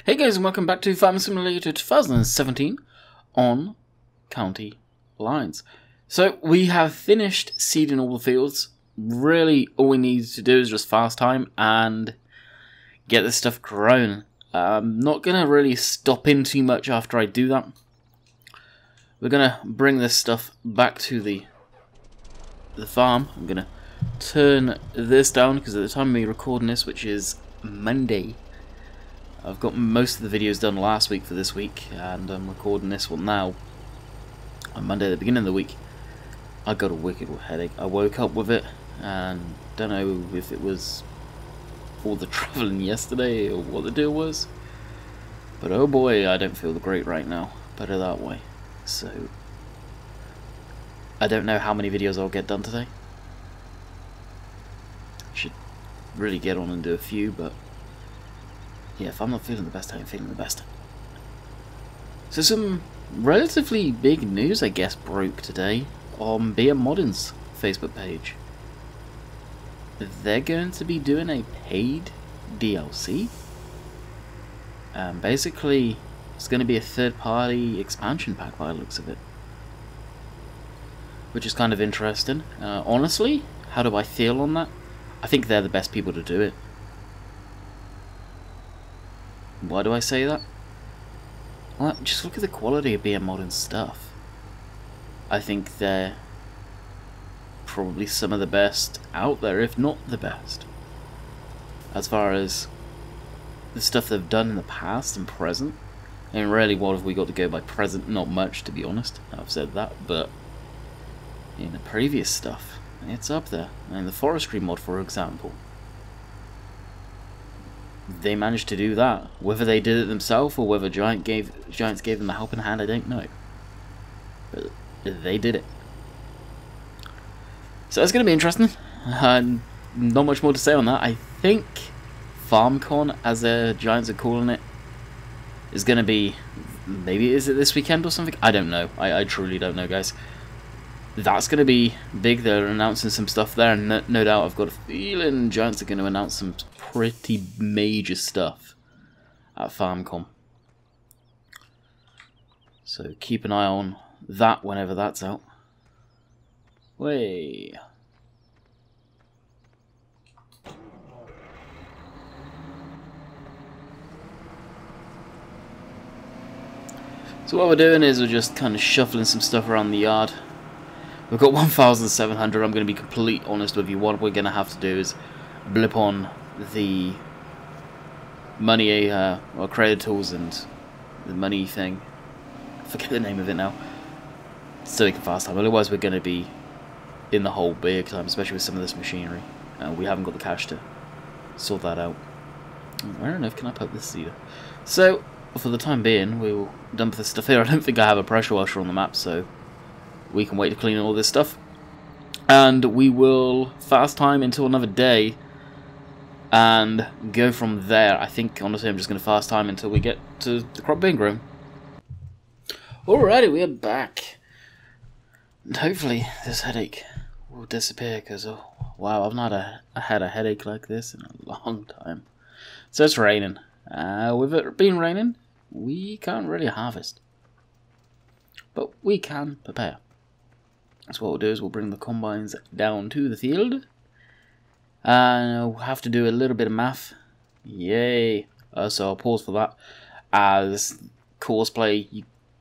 Hey guys, and welcome back to Farming Simulator 2017 on County Lines. So we have finished seeding all the fields. Really, all we need to do is just fast time and get this stuff grown. I'm not going to really stop in too much after I do that. We're going to bring this stuff back to the farm. I'm going to turn this down because at the time of me recording this, which is Monday, I've got most of the videos done last week for this week, and I'm recording this one now on Monday, at the beginning of the week. I got a wicked headache. I woke up with it, and don't know if it was all the travelling yesterday or what the deal was, but oh boy, I don't feel great right now. Put it that way. So I don't know how many videos I'll get done today. Should really get on and do a few, but yeah, if I'm not feeling the best, I ain't feeling the best. So some relatively big news, I guess, broke today on BM Modern's Facebook page. They're going to be doing a paid DLC. Basically, it's going to be a third-party expansion pack by the looks of it, which is kind of interesting. Honestly, how do I feel on that? I think they're the best people to do it. Why do I say that? Well, just look at the quality of BM Modern stuff. I think they're probably some of the best out there, if not the best. As far as the stuff they've done in the past and present. And really, what have we got to go by present? Not much, to be honest. I've said that, but in the previous stuff, it's up there. And the forestry mod, for example, they managed to do that. Whether they did it themselves or whether Giants gave them a helping hand, I don't know. But they did it. So it's going to be interesting. Not much more to say on that. I think FarmCon, as the Giants are calling it, is going to be, maybe is it this weekend or something? I don't know. I truly don't know, guys. That's going to be big. They're announcing some stuff there, and no doubt I've got a feeling Giants are going to announce some pretty major stuff at FarmCon. So keep an eye on that whenever that's out. Way. So what we're doing is we're just kind of shuffling some stuff around the yard. We've got 1,700. I'm going to be completely honest with you. What we're going to have to do is blip on the money or credit tools and the money thing. I forget the name of it now. So we can fast time. Otherwise, we're going to be in the hole big time, especially with some of this machinery. We haven't got the cash to sort that out. Where on earth can I put this seeder? So for the time being, we will dump this stuff here. I don't think I have a pressure washer on the map, so we can wait to clean all this stuff, and we will fast time until another day and go from there. I think, honestly, I'm just going to fast time until we get to the crop being grown. Alrighty, we are back, and hopefully this headache will disappear, because oh, wow, I've not had a headache like this in a long time. So it's raining. With it being raining, we can't really harvest, but we can prepare. So what we'll do is we'll bring the combines down to the field, and we'll have to do a little bit of math. Yay! So I'll pause for that. As courseplay,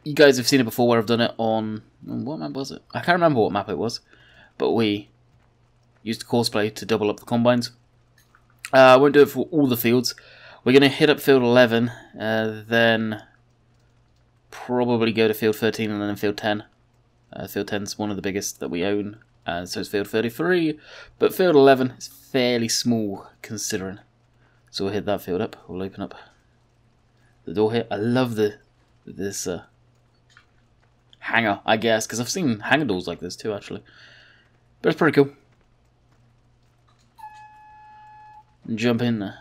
you guys have seen it before where I've done it on, what map was it? I can't remember what map it was, but we used courseplay to double up the combines. I won't do it for all the fields. We're going to hit up field 11, then probably go to field 13 and then field 10. Field 10 is one of the biggest that we own, so is field 33, but field 11 is fairly small considering. So we'll hit that field up. We'll open up the door here. I love this hangar, I guess, because I've seen hangar doors like this too, actually. But it's pretty cool. Jump in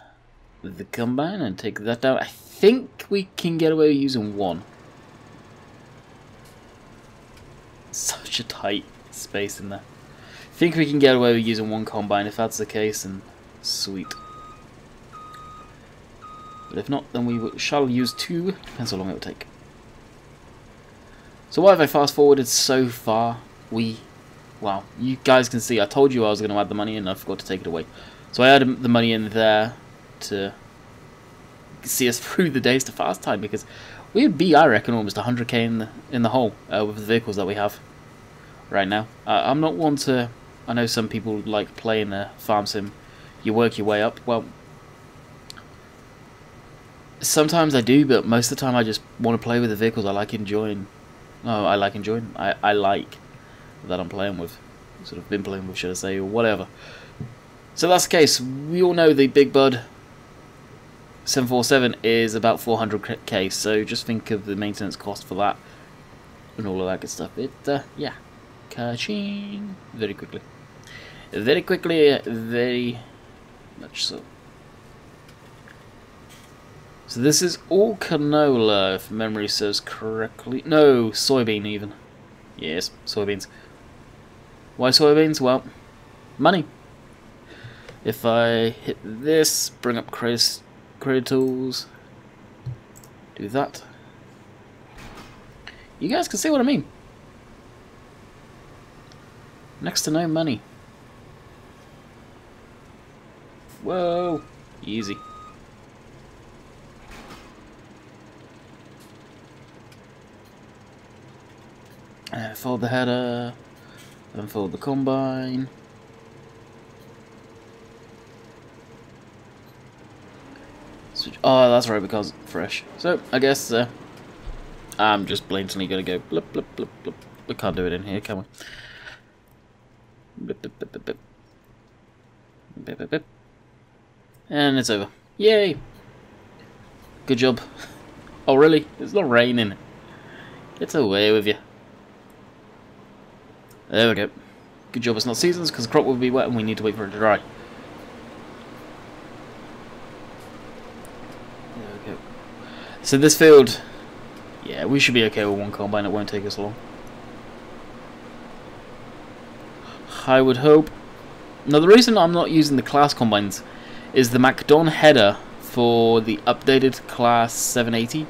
the combine and take that down. I think we can get away with using one. Such a tight space in there. I think we can get away with using one combine. If that's the case, and sweet. But if not, then we shall use 2. Depends how long it will take. So what have I fast forwarded so far? Well, you guys can see I told you I was going to add the money in and I forgot to take it away. So I added the money in there to see us through the days to fast time, because we would be, I reckon, almost 100k in the hole with the vehicles that we have right now. I'm not one to... I know some people like playing a farm sim. You work your way up. Well, sometimes I do, but most of the time I just want to play with the vehicles I like enjoying. No, I like enjoying. I like that I'm playing with. Sort of been playing with, should I say, or whatever. So that's the case. We all know the Big Bud 747 is about 400k, so just think of the maintenance cost for that and all of that good stuff. Yeah, ka-ching, very quickly, very much so. So this is all canola, if memory serves correctly. No, soybean even. Yes, soybeans. Why soybeans? Well, money. If I hit this, bring up creator tools, do that. You guys can see what I mean. Next to no money. Whoa, easy. Fold the header, unfold the combine. Oh, that's right, because fresh. So, I guess I'm just blatantly going to go blip, blip, blip, blip. We can't do it in here, can we? Blip, blip, blip, blip, blip. Blip, blip, blip. And it's over. Yay! Good job. Oh, really? It's not raining. Get away with you. There we go. Good job it's not seasons, because the crop will be wet and we need to wait for it to dry. There we go. So this field, yeah, we should be okay with one combine. It won't take us long, I would hope. Now the reason I'm not using the class combines is the MacDon header for the updated class 780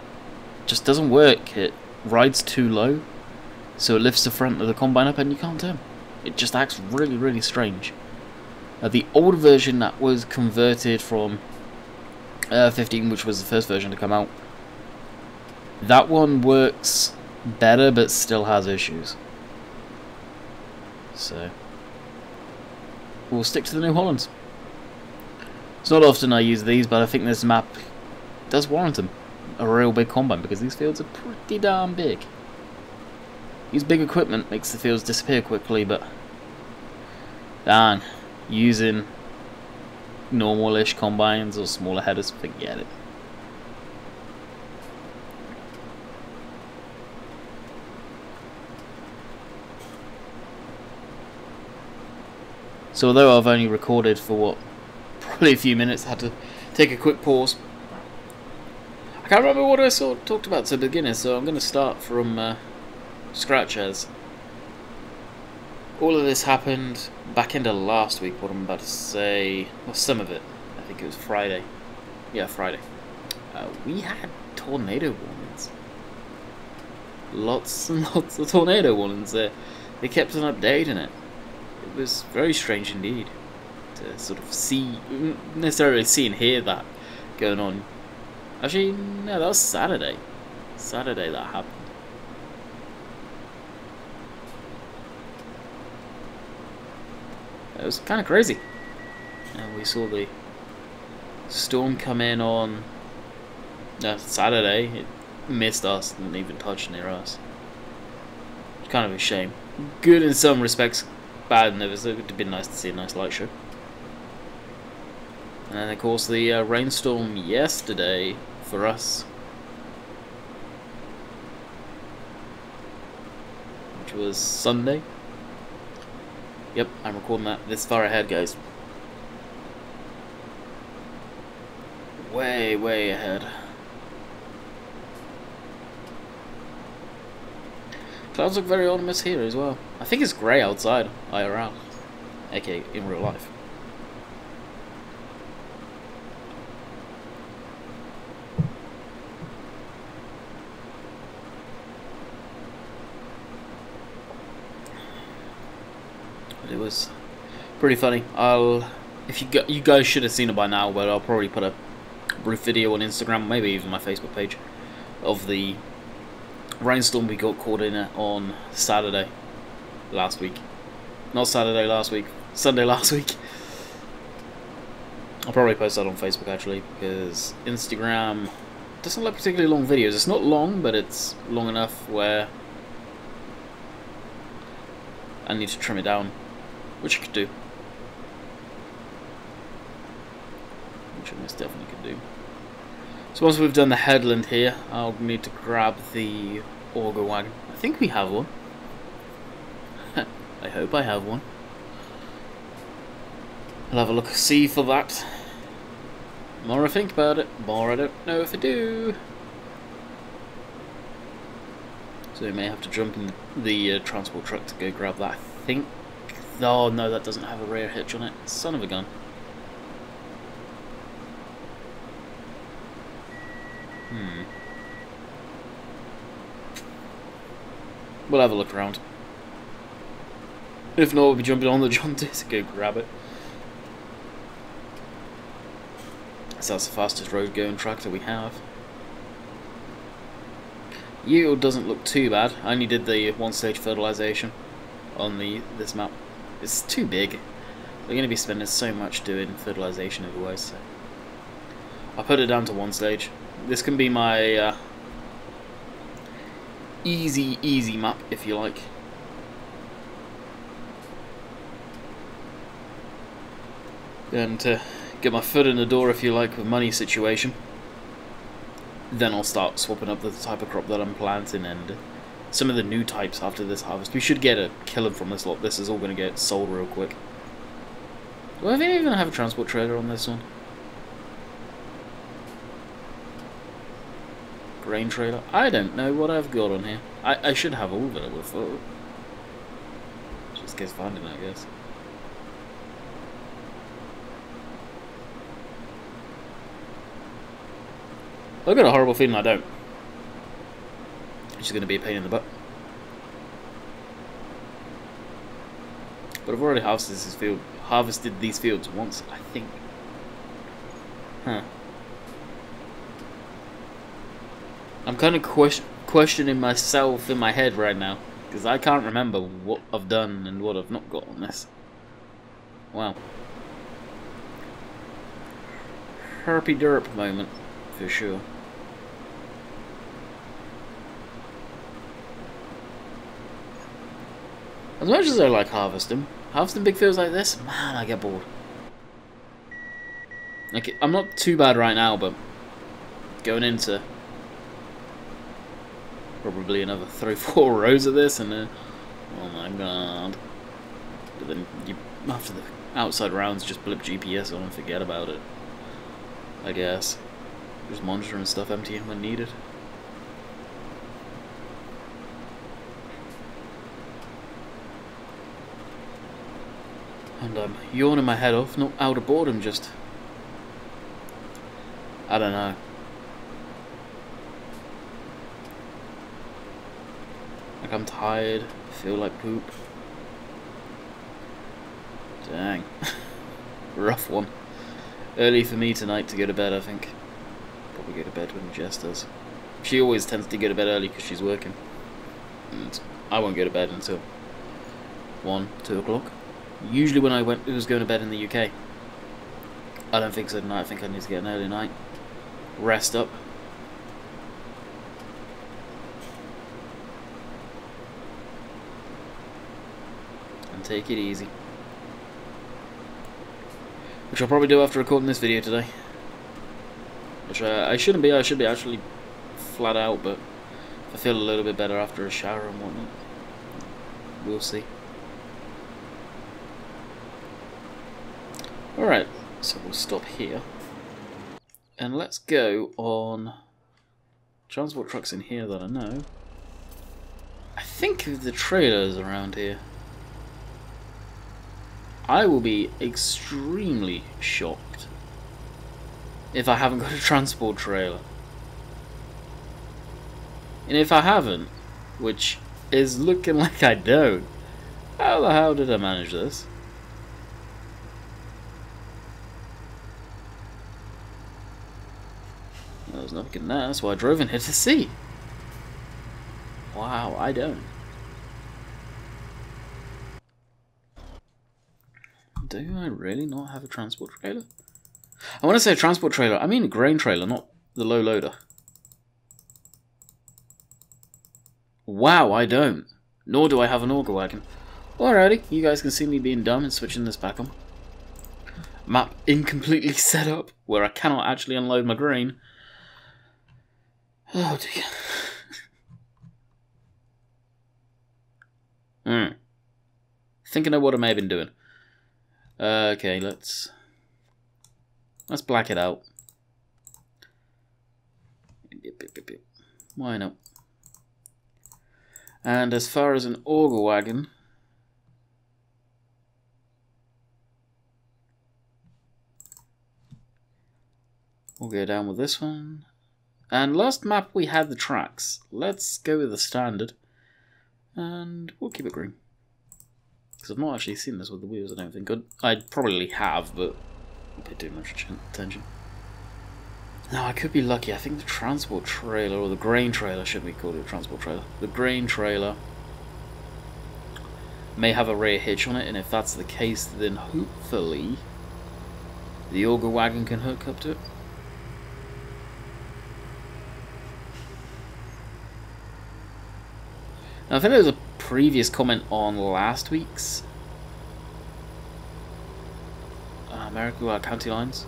just doesn't work. It rides too low, so it lifts the front of the combine up and you can't turn. It just acts really, really strange. The old version that was converted from 15, which was the first version to come out, that one works better but still has issues. So we'll stick to the New Hollands. It's not often I use these, but I think this map does warrant them a real big combine, because these fields are pretty darn big. Use big equipment makes the fields disappear quickly, but darn, using normal-ish combines or smaller headers, forget it. So although I've only recorded for what, probably a few minutes, I had to take a quick pause. I can't remember what I talked about to begin with, so I'm going to start from scratch, as all of this happened back into last week. What I'm about to say, well, some of it, I think it was Friday. Yeah, Friday. We had tornado warnings. Lots and lots of tornado warnings there. They kept on updating it. It was very strange indeed to sort of see, necessarily see and hear that going on. Actually, no, that was Saturday. Saturday that happened. It was kind of crazy. And we saw the storm come in on Saturday. It missed us, didn't even touch near us. It's kind of a shame. Good in some respects, bad in others. It would have been nice to see a nice light show. And then, of course, the rainstorm yesterday for us, which was Sunday. Yep, I'm recording that this far ahead, guys. Way, way ahead. Clouds look very ominous here as well. I think it's grey outside, IRL, aka in real life. But it was pretty funny. If you guys should have seen it by now, but I'll probably put a brief video on Instagram, maybe even my Facebook page, of the rainstorm we got caught in on Saturday last week. Not Saturday last week, Sunday last week. I'll probably post that on Facebook actually, because Instagram doesn't like particularly long videos. It's not long, but it's long enough where I need to trim it down, which I could do. Which I most definitely could do. So once we've done the headland here, I'll need to grab the auger wagon. I think we have one. I hope I have one. I'll have a look-see for that. The more I think about it, the more I don't know if I do. So we may have to jump in the transport truck to go grab that, I think. Oh no, that doesn't have a rear hitch on it. Son of a gun. We'll have a look around. If not, we'll be jumping on the John Deere to go grab it. So that's the fastest road going tractor we have. Yield doesn't look too bad. I only did the one-stage fertilization on this map. It's too big. We're going to be spending so much doing fertilization otherwise. So I put it down to one stage. This can be my easy map, if you like. And to get my foot in the door, if you like, with money situation. Then I'll start swapping up the type of crop that I'm planting and some of the new types after this harvest. We should get a killer from this lot. This is all going to get sold real quick. Do I even have a transport trailer on this one? Grain trailer? I don't know what I've got on here. I should have all of it, I would have thought. Just gets finding, I guess. I've got a horrible feeling I don't. Which is going to be a pain in the butt. But I've already harvested these fields once, I think. Huh. I'm kind of questioning myself in my head right now, because I can't remember what I've done and what I've not got on this. Wow. Herpy-derp moment, for sure. As much as I like harvesting big fields like this, man, I get bored. Like, I'm not too bad right now, but going into probably another 3-4 rows of this, and oh my god. But then you, after the outside rounds, just blip GPS on and forget about it, I guess. Just monitoring stuff empty when needed. And I'm yawning my head off, not out of boredom, just... I don't know. Like, I'm tired, feel like poop. Dang. Rough one. Early for me tonight to go to bed, I think. Probably go to bed when Jess does. She always tends to go to bed early because she's working. And I won't go to bed until 1, 2 o'clock. Usually when I was going to bed in the UK. I don't think so tonight. I think I need to get an early night. Rest up. And take it easy. Which I'll probably do after recording this video today. Which I shouldn't be. I should be actually flat out, but I feel a little bit better after a shower and whatnot. We'll see. Alright, so we'll stop here. And let's go on transport trucks in here that I know. I think the trailers around here. I will be extremely shocked if I haven't got a transport trailer. And if I haven't, which is looking like I don't, How the hell did I manage this? Well, there's nothing in there, that's why I drove in here to see. Wow, I don't. Do I really not have a transport trailer? I want to say a transport trailer, I mean a grain trailer, not the low loader. Wow, I don't. Nor do I have an auger wagon. Alrighty, you guys can see me being dumb and switching this back on. Map incompletely set up, where I cannot actually unload my grain. Oh dear. Think I know what I may have been doing. Okay, let's black it out. Why not? And as far as an auger wagon, we'll go down with this one. And last map we had the tracks. Let's go with the standard. And we'll keep it green. Because I've not actually seen this with the wheels, I don't think. I probably have, but I pay too much attention. Now, I could be lucky. I think the transport trailer, or the grain trailer, should we call it a transport trailer? The grain trailer may have a rear hitch on it, and if that's the case, then hopefully the auger wagon can hook up to it. Now, I think there was a previous comment on last week's American County Lines,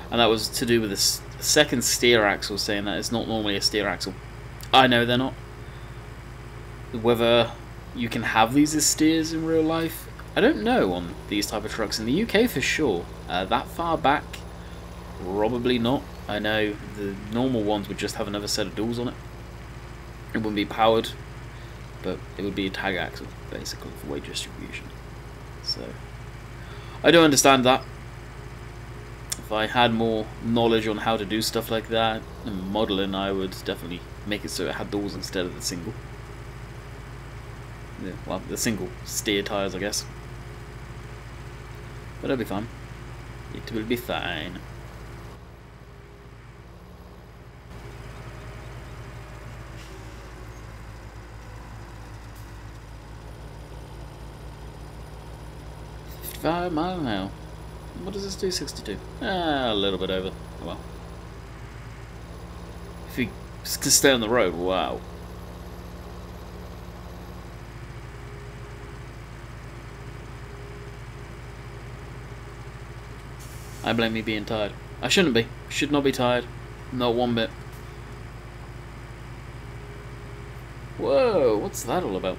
and that was to do with the second steer axle, saying that it's not normally a steer axle. I know they're not. Whether you can have these as steers in real life, I don't know on these type of trucks. In the UK for sure. That far back, probably not. I know the normal ones would just have another set of doors on it. It wouldn't be powered, but it would be a tag axle, basically, for weight distribution. So, I do understand that. If I had more knowledge on how to do stuff like that, and modelling, I would definitely make it so it had doors instead of the single. Yeah, well, the single steer tyres, I guess. But it'll be fine. It will be fine. $55 miles an hour. What does this do? 62. A little bit over. Well, if we can stay on the road, wow. I blame me being tired. I shouldn't be. Should not be tired. Not one bit. Whoa, what's that all about?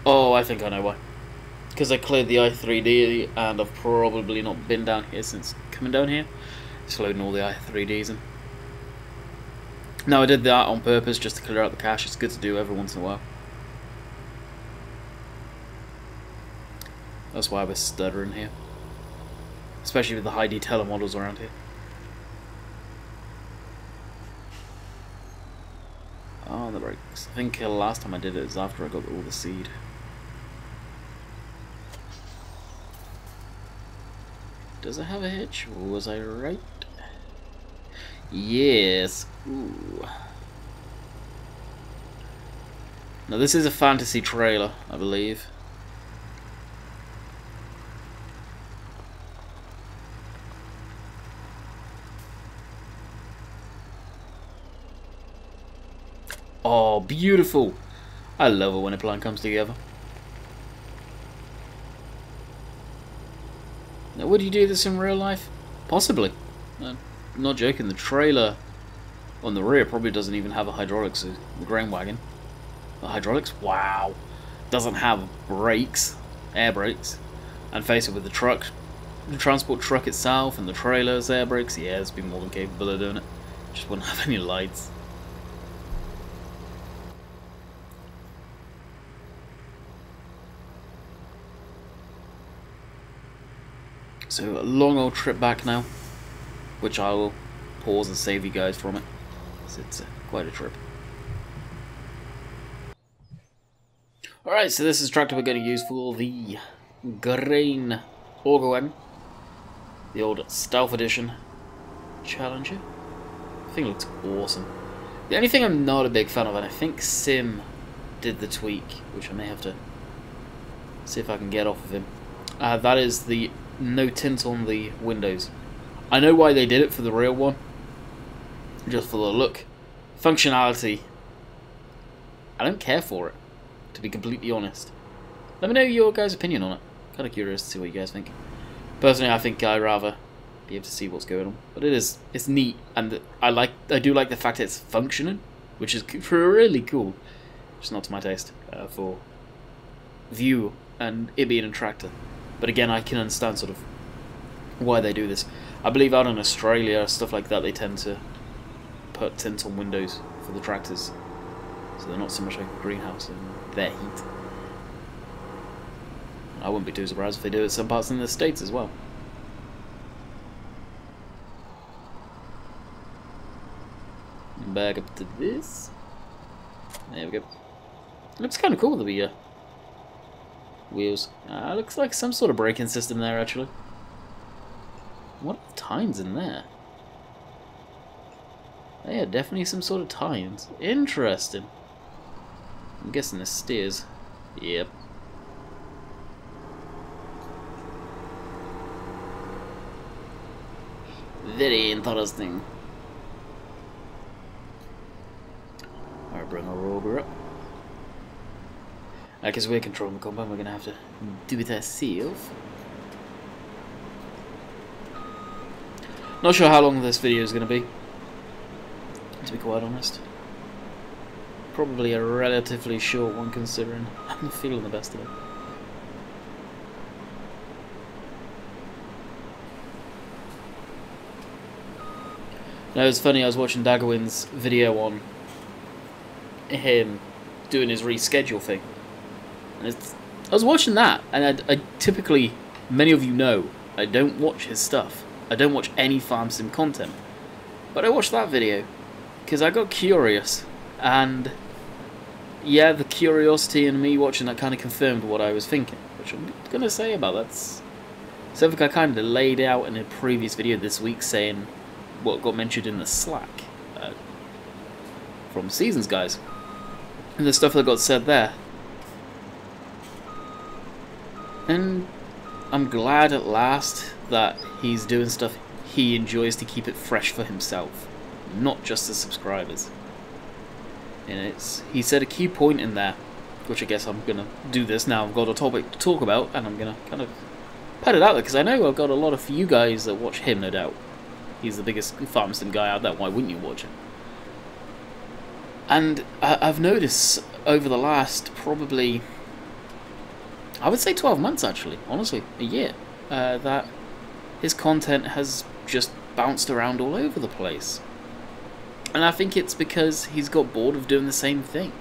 Oh, I think I know why. Because I cleared the i3D and I've probably not been down here since coming down here. Just loading all the i3Ds in. No, I did that on purpose just to clear out the cache. It's good to do every once in a while. That's why I was stuttering here. Especially with the high detailer models around here. Oh, the brakes. I think last time I did it was after I got all the seed. Does it have a hitch? Was I right? Yes. Ooh. Now this is a fantasy trailer, I believe. Oh, beautiful! I love it when a plan comes together. Now, would you do this in real life? Possibly. I'm not joking, the trailer on the rear probably doesn't even have a hydraulics, the grain wagon. The hydraulics? Wow! Doesn't have brakes, air brakes. And face it, with the truck, the transport truck itself and the trailer's air brakes, yeah, it's been more than capable of doing it. Just wouldn't have any lights. So, a long old trip back now, which I will pause and save you guys from it, because it's quite a trip. Alright, so this is the tractor we're going to use for the grain auger wagon. The old Stealth Edition Challenger. I think it looks awesome. The only thing I'm not a big fan of, and I think Sim did the tweak, which I may have to see if I can get off of him, that is the no tint on the windows. I know why they did it for the real one, just for the look. Functionality, I don't care for it, to be completely honest. Let me know your guys' opinion on it. Kind of curious to see what you guys think. Personally, I think I'd rather be able to see what's going on, but it's neat, and I do like the fact it's functioning, which is really cool. Just not to my taste for view and it being a tractor. But again, I can understand sort of why they do this. I believe out in Australia, stuff like that, they tend to put tint on windows for the tractors, so they're not so much like a greenhouse in their heat. I wouldn't be too surprised if they do it some parts in the States as well. Back up to this. There we go. Looks kind of cool, the wheels. Looks like some sort of braking system there, actually. What are the tines in there? Yeah, definitely some sort of tines. Interesting. I'm guessing this steers. Yep. Very interesting. Alright, bring our rover up. Because we're controlling the compound, we're going to have to do it ourselves. Not sure how long this video is going to be, to be quite honest. Probably a relatively short one, considering I'm not feeling the best today. Now, it's funny, I was watching Daggerwin's video on him doing his reschedule thing. And I was watching that, and I typically, many of you know, I don't watch his stuff. I don't watch any farm sim content. But I watched that video because I got curious, and yeah, the curiosity in me watching that kind of confirmed what I was thinking, which I'm going to say about that. Something I kind of laid out in a previous video this week, saying what got mentioned in the Slack from Seasons guys, and the stuff that got said there. And I'm glad at last that he's doing stuff he enjoys to keep it fresh for himself, not just the subscribers. And he said a key point in there, which I guess I'm going to do this now. I've got a topic to talk about, and I'm going to kind of put it out there, because I know I've got a lot of you guys that watch him, no doubt. He's the biggest farm sim guy out there, why wouldn't you watch him? And I've noticed over the last probably, I would say 12 months actually, honestly, a year, that his content has just bounced around all over the place. And I think it's because he's got bored of doing the same thing.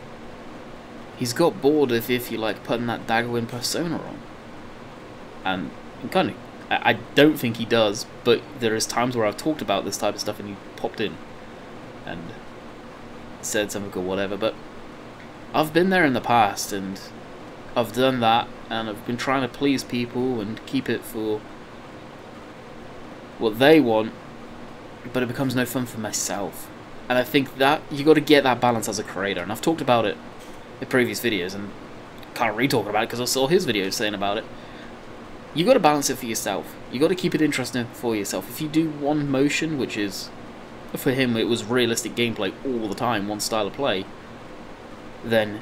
He's got bored of, if you like, putting that Daggerwin persona on. And kind of, I don't think he does, but there is times where I've talked about this type of stuff and he popped in and said something or whatever. But I've been there in the past, and I've done that, and I've been trying to please people and keep it for what they want, but it becomes no fun for myself. And I think that you got to get that balance as a creator, and I've talked about it in previous videos, and can't re-talk about it because I saw his video saying about it. You got to balance it for yourself. You got to keep it interesting for yourself. If you do one motion, which is, for him, it was realistic gameplay all the time, one style of play, then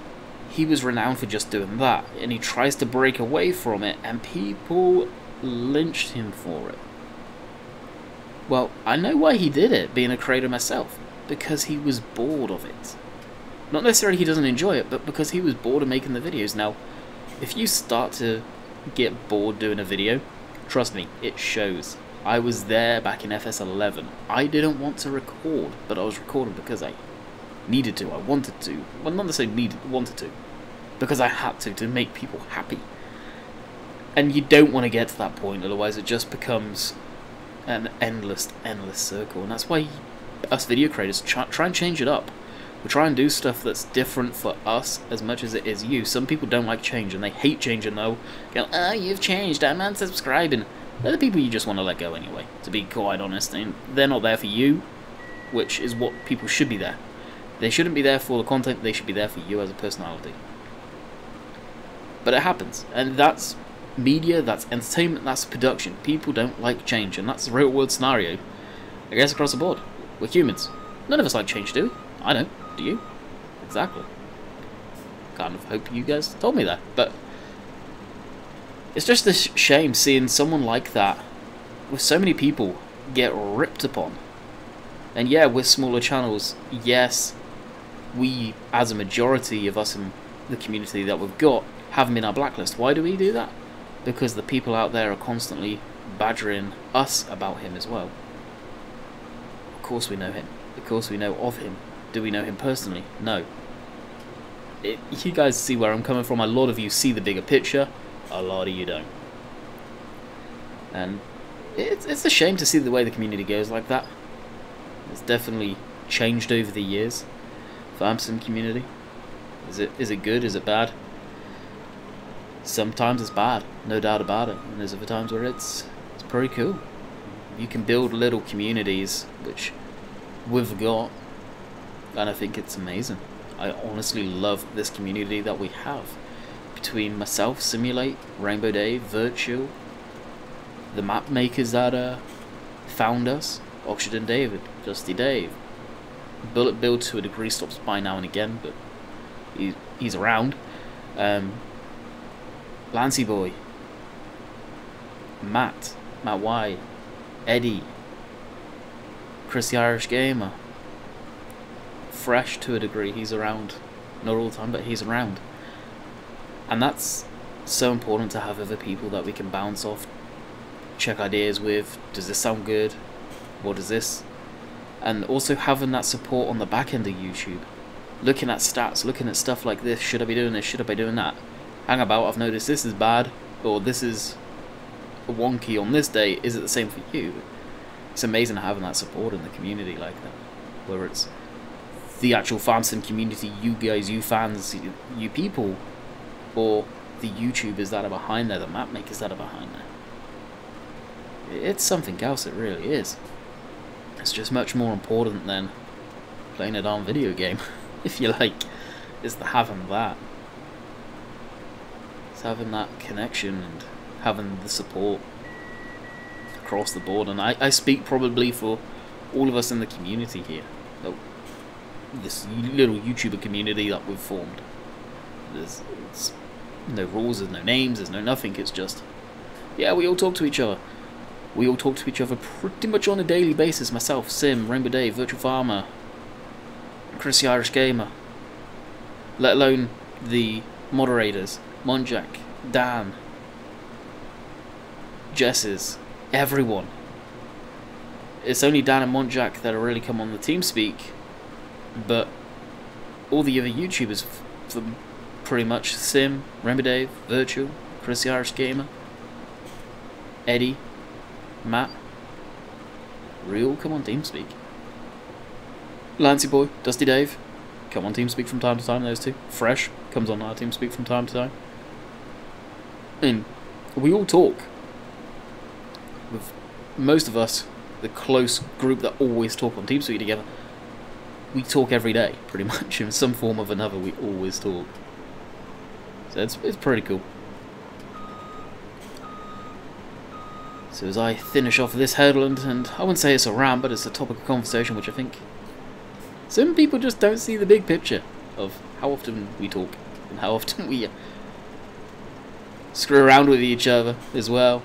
he was renowned for just doing that, and he tries to break away from it, and people lynched him for it. Well, I know why he did it, being a creator myself, because he was bored of it. Not necessarily he doesn't enjoy it, but because he was bored of making the videos. Now, if you start to get bored doing a video, trust me, it shows. I was there back in FS11. I didn't want to record, but I was recording because I needed to, I wanted to. Well, not necessarily wanted to, because I had to make people happy. And you don't want to get to that point, otherwise it just becomes an endless circle. And that's why us video creators try and change it up. We try and do stuff that's different for us as much as it is you. Some people don't like change and they hate change and they'll go, oh, you've changed, I'm unsubscribing. They're the people you just want to let go anyway, to be quite honest. And they're not there for you, which is what people should be there. They shouldn't be there for the content, they should be there for you as a personality. But it happens, and that's media, that's entertainment, that's production. People don't like change, and that's the real world scenario, I guess, across the board. We're humans. None of us like change, do we? I don't. Do you? Exactly. Kind of hope you guys told me that, but it's just a shame seeing someone like that, with so many people, get ripped upon. And yeah, we're smaller channels. Yes, we, as a majority of us in the community that we've got, have him in our blacklist. Why do we do that? Because the people out there are constantly badgering us about him as well. Of course we know him. Of course we know of him. Do we know him personally? No. You guys see where I'm coming from. A lot of you see the bigger picture. A lot of you don't. And it's a shame to see the way the community goes like that. It's definitely changed over the years. Farm sim community. Is it good? Is it bad? Sometimes it's bad, no doubt about it. And there's other times where it's pretty cool. You can build little communities, which we've got, and I think it's amazing. I honestly love this community that we have. Between myself, Simulate, Rainbow Dave, Virtual, the map makers that found us, Oxygen David, Dusty Dave. Bullet Build to a degree stops by now and again, but he's around. Lancy Boy, Matt Y, Eddie, Chris the Irish Gamer, Fresh to a degree, he's around. Not all the time, but he's around. And that's so important to have other people that we can bounce off, check ideas with. Does this sound good? What is this? And also having that support on the back end of YouTube. Looking at stats, looking at stuff like this. Should I be doing this? Should I be doing that? Hang about, I've noticed this is bad, or this is wonky on this day. Is it the same for you? It's amazing having that support in the community like that. Whether it's the actual farm sim community, you guys, you fans, you people, or the YouTubers that are behind there, the map makers that are behind there. It's something else, it really is. It's just much more important than playing a darn video game, if you like, is the having that. It's having that connection and having the support across the board. And I speak probably for all of us in the community here. This little YouTuber community that we've formed. There's no rules, there's no names, there's no nothing. It's just, yeah, we all talk to each other. We all talk to each other pretty much on a daily basis. Myself, Sim, Rainbow Dave, Virtual Farmer, Chris the Irish Gamer. Let alone the moderators, Monjack, Dan, Jesses, everyone. It's only Dan and Monjack that have really come on the TeamSpeak, but all the other YouTubers, for pretty much Sim, Rainbow Dave, Virtual, Chris the Irish Gamer, Eddie, Matt, Real, come on TeamSpeak. Lancy Boy, Dusty Dave, come on TeamSpeak from time to time, those two. Fresh comes on our TeamSpeak from time to time. And we all talk. With most of us, the close group that always talk on TeamSpeak together, we talk every day, pretty much. In some form or another, we always talk. So it's pretty cool. So as I finish off this headland, and I wouldn't say it's a rant, but it's a topic of conversation which I think some people just don't see the big picture of how often we talk and how often we screw around with each other as well.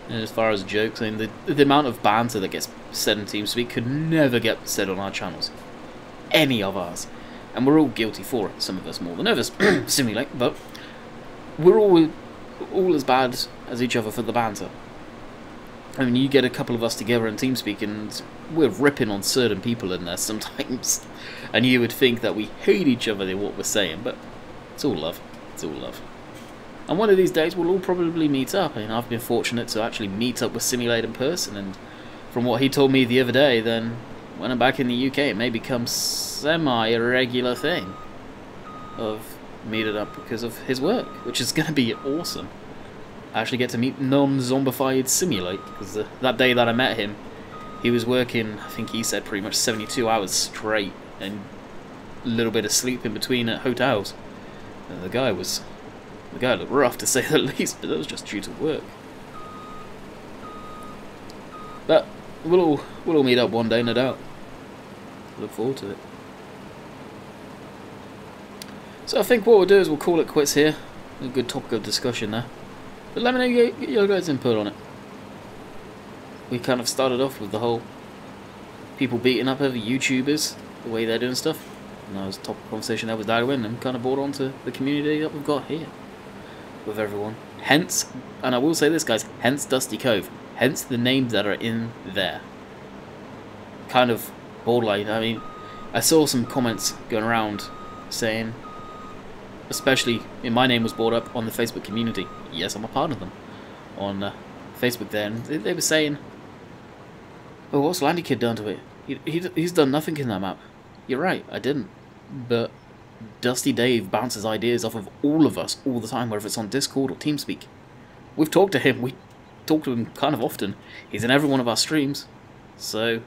And as far as jokes, I mean, the amount of banter that gets said in TeamSpeak could never get said on our channels. Any of ours. And we're all guilty for it, some of us more than others, Simulate, but we're all as bad as each other for the banter. I mean, you get a couple of us together in TeamSpeak and we're ripping on certain people in there sometimes. And you would think that we hate each other in what we're saying, but it's all love. It's all love. And one of these days we'll all probably meet up. I mean, I've been fortunate to actually meet up with Simulate in person, and from what he told me the other day, then when I'm back in the UK, it may become semi-irregular thing of meeting up because of his work, which is going to be awesome. I actually get to meet non-zombified Simulate, because that day that I met him, he was working, I think he said, pretty much 72 hours straight, and a little bit of sleep in between at hotels. And the guy looked rough, to say the least, but that was just due to work. But we'll all meet up one day, no doubt. Look forward to it. So I think what we'll do is we'll call it quits here. A good topic of discussion there. But let me know your guys' input on it. We kind of started off with the whole people beating up other YouTubers, the way they're doing stuff. And that was a topic of conversation there with Darwin, and kind of brought on to the community that we've got here with everyone. Hence, and I will say this, guys, hence Dusty Cove. Hence the names that are in there. Kind of borderline. I mean, I saw some comments going around saying, especially, my name was brought up on the Facebook community. Yes, I'm a part of them. On Facebook there, and they were saying, oh, what's Landy Kid done to it? He's done nothing in that map. You're right, I didn't. But Dusty Dave bounces ideas off of all of us all the time, whether it's on Discord or TeamSpeak. We've talked to him. We talk to him kind of often. He's in every one of our streams. So,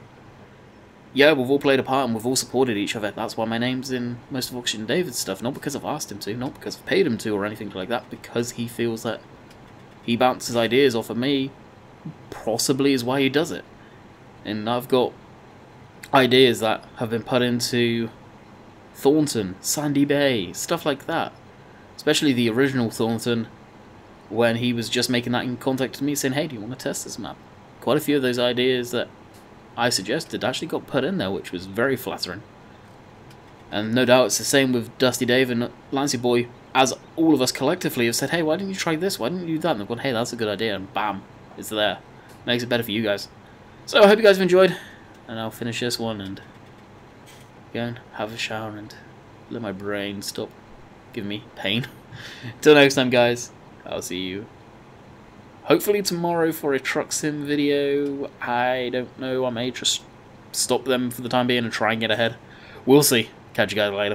yeah, we've all played a part and we've all supported each other. That's why my name's in most of Oxygen David's stuff. Not because I've asked him to, not because I've paid him to or anything like that. Because he feels that he bounces ideas off of me, possibly is why he does it. And I've got ideas that have been put into Thornton, Sandy Bay, stuff like that. Especially the original Thornton, when he was just making that in contact with me saying, hey, do you want to test this map? Quite a few of those ideas that I suggested actually got put in there, which was very flattering. And no doubt it's the same with Dusty Dave and Lancey Boy, as all of us collectively have said, hey, why didn't you try this? Why didn't you do that? And they've gone, hey, that's a good idea, and bam, it's there. Makes it better for you guys. So I hope you guys have enjoyed, and I'll finish this one and go and have a shower and let my brain stop giving me pain. Till next time, guys, I'll see you hopefully tomorrow for a truck sim video. I don't know, I may just stop them for the time being and try and get ahead. We'll see. Catch you guys later.